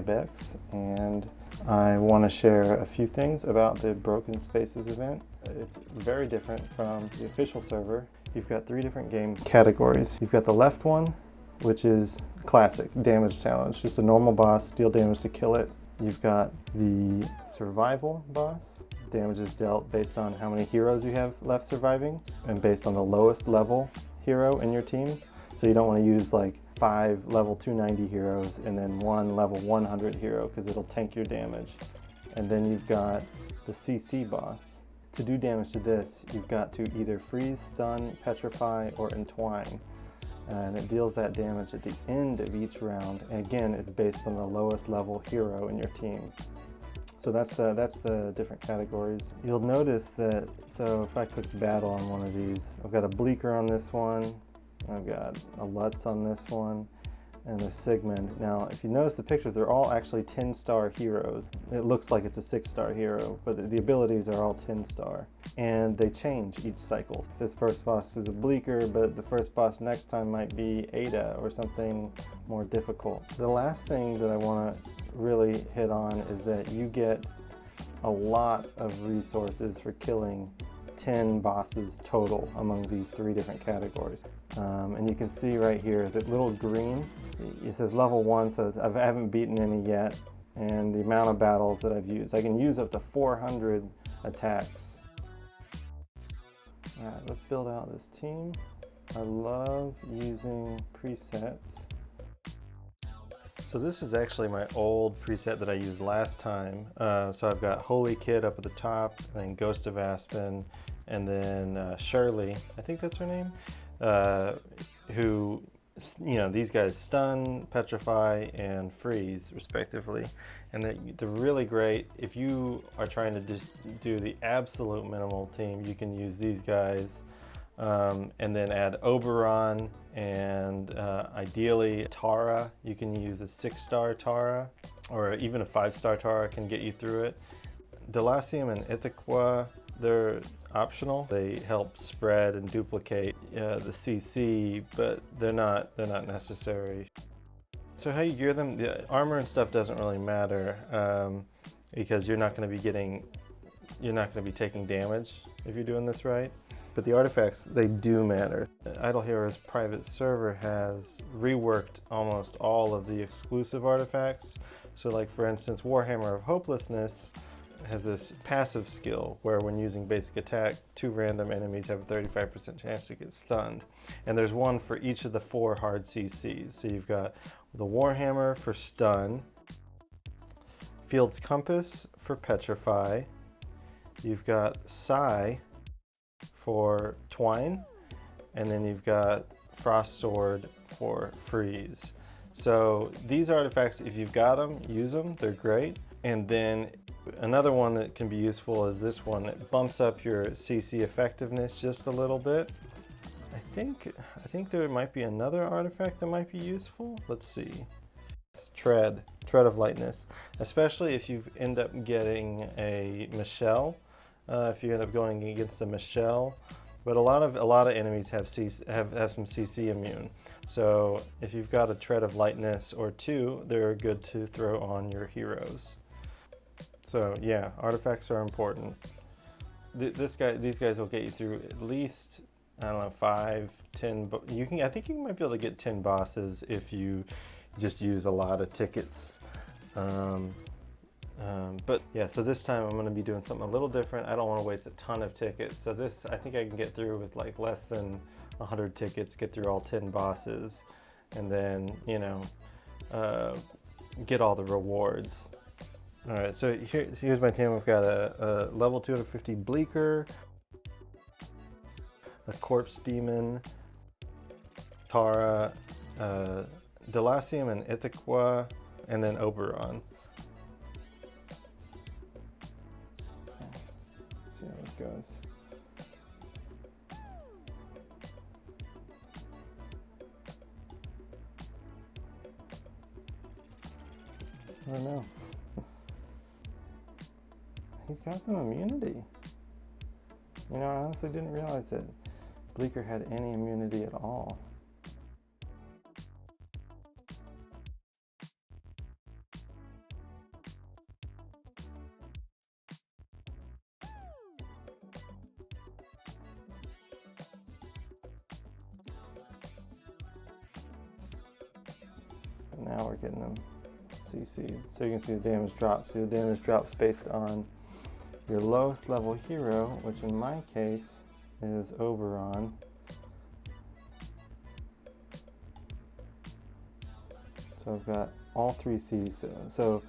Ibex, and I want to share a few things about the Broken Spaces event. It's very different from the official server. You've got 3 different game categories. You've got the left one, which is classic damage challenge, just a normal boss, deal damage to kill it. You've got the survival boss. Damage is dealt based on how many heroes you have left surviving and based on the lowest level hero in your team. So you don't want to use like 5 level 290 heroes and then 1 level 100 hero because it'll tank your damage. And then you've got the CC boss. To do damage to this, you've got to either freeze, stun, petrify, or entwine. And it deals that damage at the end of each round. And again, it's based on the lowest level hero in your team. So that's the different categories. You'll notice that, so if I click battle on one of these, I've got a Bleaker on this one, I've got a Lutz on this one, and a Sigmund. Now, if you notice the pictures, they're all actually 10-star heroes. It looks like it's a 6-star hero, but the abilities are all 10-star. And they change each cycle. This first boss is a Bleaker, but the first boss next time might be Ada or something more difficult. The last thing that I want to really hit on is that you get a lot of resources for killing 10 bosses total among these 3 different categories. And you can see right here that little green, it says level 1, so I haven't beaten any yet, and the amount of battles that I've used. I can use up to 400 attacks. Alright, let's build out this team. I love using presets. So this is actually my old preset that I used last time. So I've got Holy Kid up at the top, and then Ghost of Aspen, and then Shirley, I think that's her name, who, you know, these guys stun, petrify, and freeze respectively. And they're really great. If you are trying to just do the absolute minimal team, you can use these guys. And then add Oberon and ideally Tara. You can use a 6-star Tara, or even a 5-star Tara can get you through it. Delacium and Ithaca, they're optional. They help spread and duplicate the CC, but they're not necessary. So how you gear them, the armor and stuff doesn't really matter because you're not going to be taking damage if you're doing this right. But the artifacts, they do matter. Idle Heroes private server has reworked almost all of the exclusive artifacts. So like for instance, Warhammer of Hopelessness has this passive skill where when using basic attack, 2 random enemies have a 35% chance to get stunned. And there's one for each of the 4 hard CCs. So you've got the Warhammer for stun, Field's Compass for petrify, you've got Psy for twine, and then you've got Frost Sword for freeze. So these artifacts, if you've got them, use them, they're great. And then another one that can be useful is this one. It bumps up your CC effectiveness just a little bit. I think there might be another artifact that might be useful. Let's see. It's Tread of Lightness, especially if you end up getting a Michelle. If you end up going against a Michelle, but a lot of enemies have some CC immune. So if you've got a Tread of Lightness or 2, they're good to throw on your heroes. So yeah, artifacts are important. These guys will get you through at least, I don't know, 5, 10. I think you might be able to get 10 bosses if you just use a lot of tickets. But yeah, so this time I'm going to be doing something a little different. I don't want to waste a ton of tickets. So this, I think I can get through with like less than 100 tickets, get through all 10 bosses, and then, you know, get all the rewards. All right, so here's my team. We've got a level 250 Bleaker, a Corpse Demon, Tara, Delacium and Ithaca, and then Oberon. See how this goes. I don't know. He's got some immunity. You know, I honestly didn't realize that Bleaker had any immunity at all. now we're getting them CC'd. So you can see the damage drops. See, the damage drops based on your lowest level hero, which in my case is Oberon. So I've got all 3 Cs. So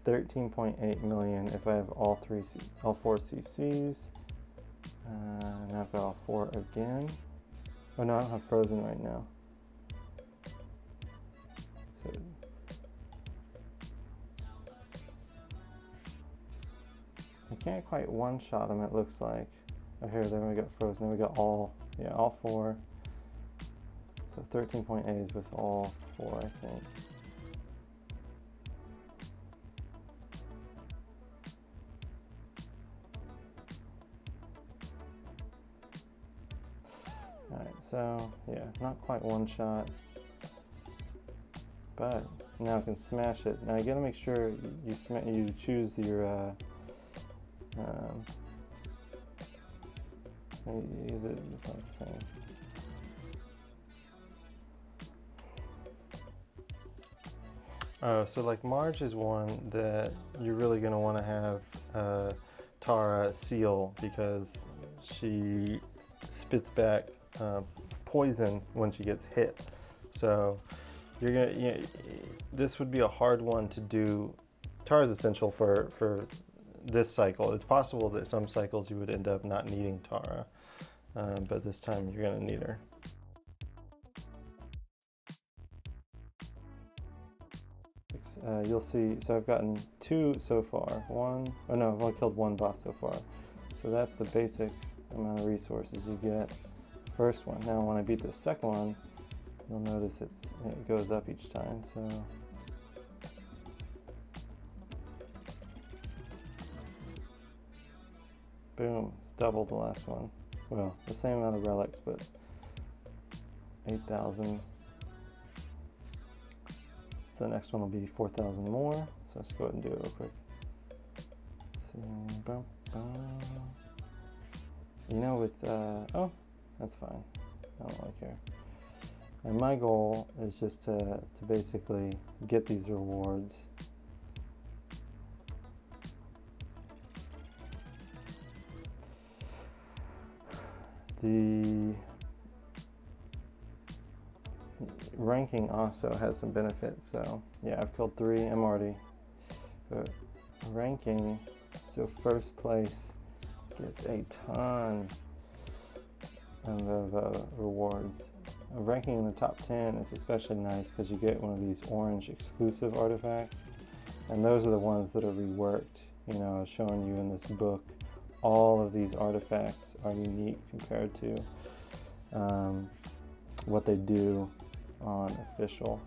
13.8 million if I have all 4 CCs. And I've got all 4 again. Oh no, I don't have frozen right now. So I can't quite one-shot them, it looks like. Oh, here, then we got frozen. Then we got all 4. So 13.8 is with all 4, I think. Alright, so yeah, not quite one shot, but now I can smash it. Now you gotta make sure you choose your use it. It's not the same. So like Marge is one that you're really gonna want to have Tara seal, because she spits back poison when she gets hit. So you're gonna, this would be a hard one to do. Tara is essential for this cycle. It's possible that some cycles you would end up not needing Tara, but this time you're gonna need her. You'll see, so I've gotten 2 so far. I've only killed 1 boss so far. So that's the basic amount of resources you get. First one. Now when I beat the second one, you'll notice it goes up each time. So boom, it's double the last one. Well, the same amount of relics, but 8,000. So the next one will be 4,000 more. So let's go ahead and do it real quick. See, boom, boom. You know, with oh, that's fine. I don't really care. And my goal is just to basically get these rewards. The ranking also has some benefits. So yeah, I've killed 3. I'm already ranking. So first place gets a ton of rewards. Ranking in the top 10 is especially nice because you get one of these orange exclusive artifacts, and those are the ones that are reworked. You know, I was showing you in this book, all of these artifacts are unique compared to what they do on official.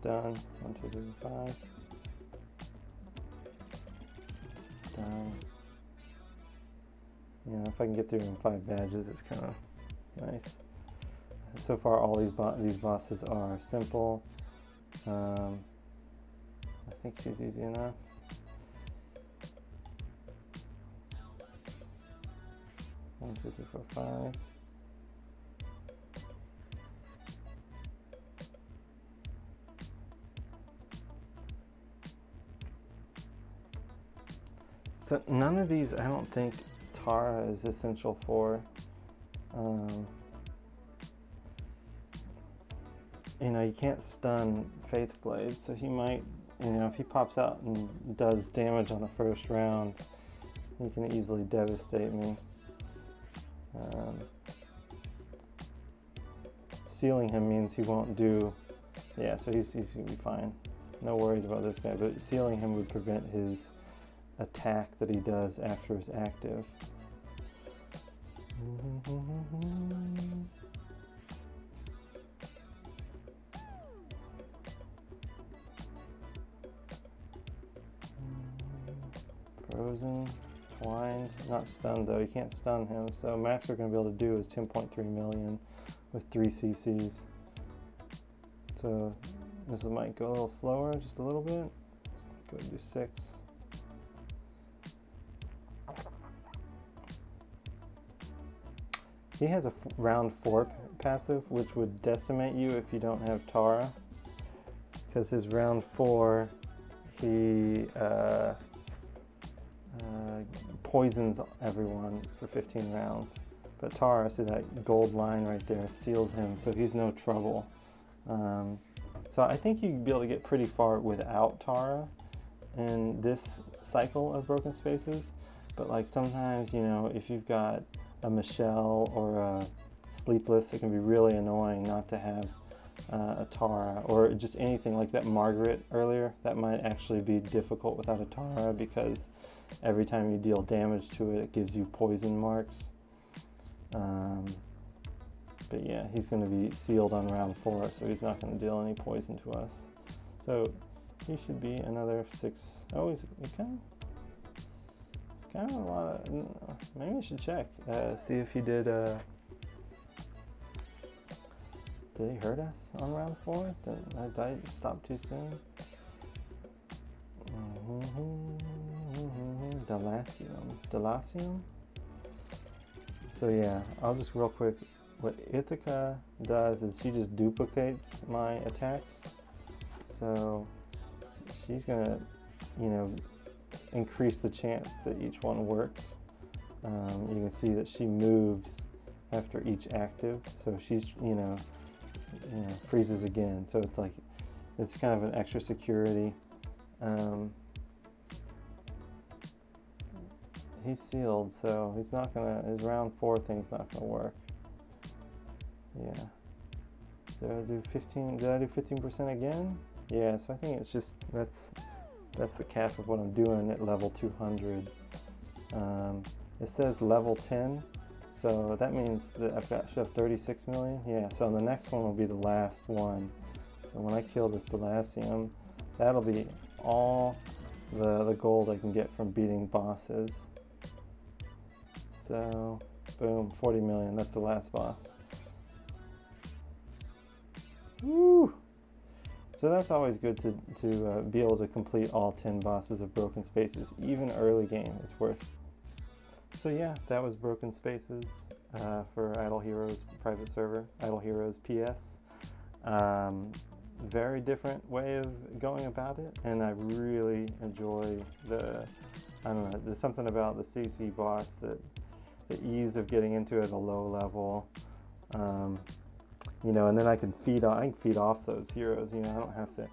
Done. 1, 2, 3, 5. Done. You know, if I can get through in 5 badges, it's kind of nice. So far, all these bosses are simple. I think she's easy enough. One, 2, 3, 4, 5. So none of these, I don't think Tara is essential for. You know, you can't stun Faith Blade, so he might, you know, if he pops out and does damage on the first round, he can easily devastate me. Sealing him means he won't do, yeah, so he's gonna be fine. No worries about this guy, but sealing him would prevent his attack that he does after his active. Frozen, twined, not stunned though. You can't stun him. So max we're going to be able to do is 10.3 million with 3 CCs. So this might go a little slower, just a little bit. Go do 6. He has a round 4 passive, which would decimate you if you don't have Tara. Because his round 4, he poisons everyone for 15 rounds. But Tara, see that gold line right there, seals him, so he's no trouble. So I think you'd be able to get pretty far without Tara in this cycle of Broken Spaces. But like sometimes, you know, if you've got a Michelle or a Sleepless, it can be really annoying not to have a Tara, or just anything like that Margaret earlier. That might actually be difficult without a Tara, because every time you deal damage to it, it gives you poison marks. But yeah, he's going to be sealed on round 4, so he's not going to deal any poison to us. So he should be another 6. Oh, he's kind of a lot of. Maybe I should check, see if he did. Did he hurt us on round 4? Did I stop too soon? Delasium. So yeah, I'll just real quick. What Ithaca does is she just duplicates my attacks. So she's gonna, you know, increase the chance that each one works. You can see that she moves after each active, so she's, you know, freezes again. So it's like, it's kind of an extra security. He's sealed, so he's not gonna, his round 4 thing's not gonna work. Yeah. Did I do 15% again? Yeah, so I think it's just, that's the cap of what I'm doing at level 200. It says level 10, so that means that should have 36 million. Yeah, so the next one will be the last one. So when I kill this Delasium, that'll be all the gold I can get from beating bosses. So, boom, 40 million, that's the last boss. Woo! So that's always good to be able to complete all 10 bosses of Broken Spaces, even early game, it's worth. So yeah, that was Broken Spaces for Idle Heroes private server, Idle Heroes PS. Very different way of going about it, and I really enjoy I don't know, there's something about the CC boss, that the ease of getting into it at a low level. You know, and then I can feed off those heroes. You know, I don't have to.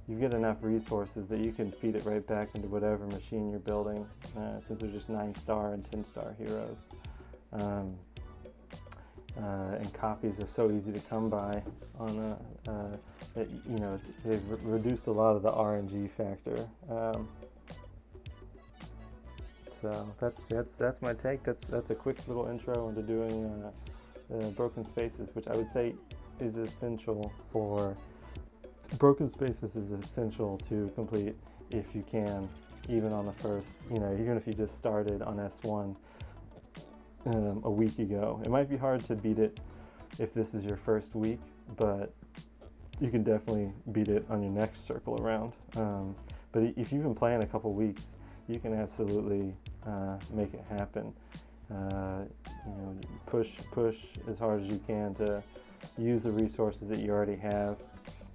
You get enough resources that you can feed it right back into whatever machine you're building, since they're just 9-star and 10-star heroes. And copies are so easy to come by. On that, you know, they've reduced a lot of the RNG factor. So that's my take. That's a quick little intro into doing. Broken Spaces, which I would say is essential for Broken Spaces, is essential to complete if you can, even on the first, you know, even if you just started on S1 a week ago. It might be hard to beat it if this is your first week, but you can definitely beat it on your next circle around. But if you've been playing a couple weeks, you can absolutely make it happen. You know, push as hard as you can to use the resources that you already have.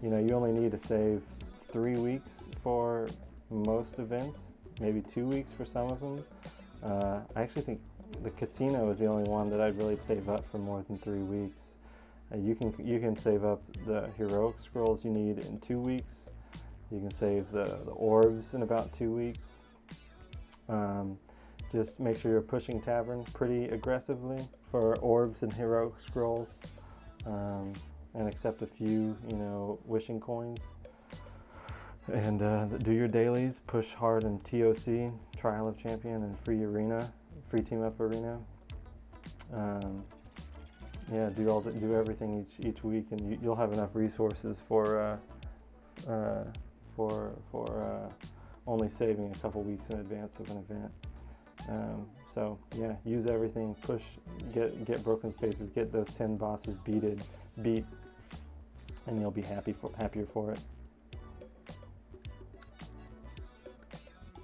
You know, you only need to save 3 weeks for most events, maybe 2 weeks for some of them. I actually think the casino is the only one that I'd really save up for more than 3 weeks. You can save up the heroic scrolls you need in 2 weeks. You can save the orbs in about 2 weeks. Just make sure you're pushing Tavern pretty aggressively for orbs and heroic scrolls, and accept a few, you know, wishing coins. And do your dailies. Push hard in TOC, Trial of Champion, and free team up arena. Yeah, do everything each week, and you'll have enough resources for only saving a couple weeks in advance of an event. So yeah, use everything, push, get broken spaces, get those 10 bosses beat, and you'll be happier for it.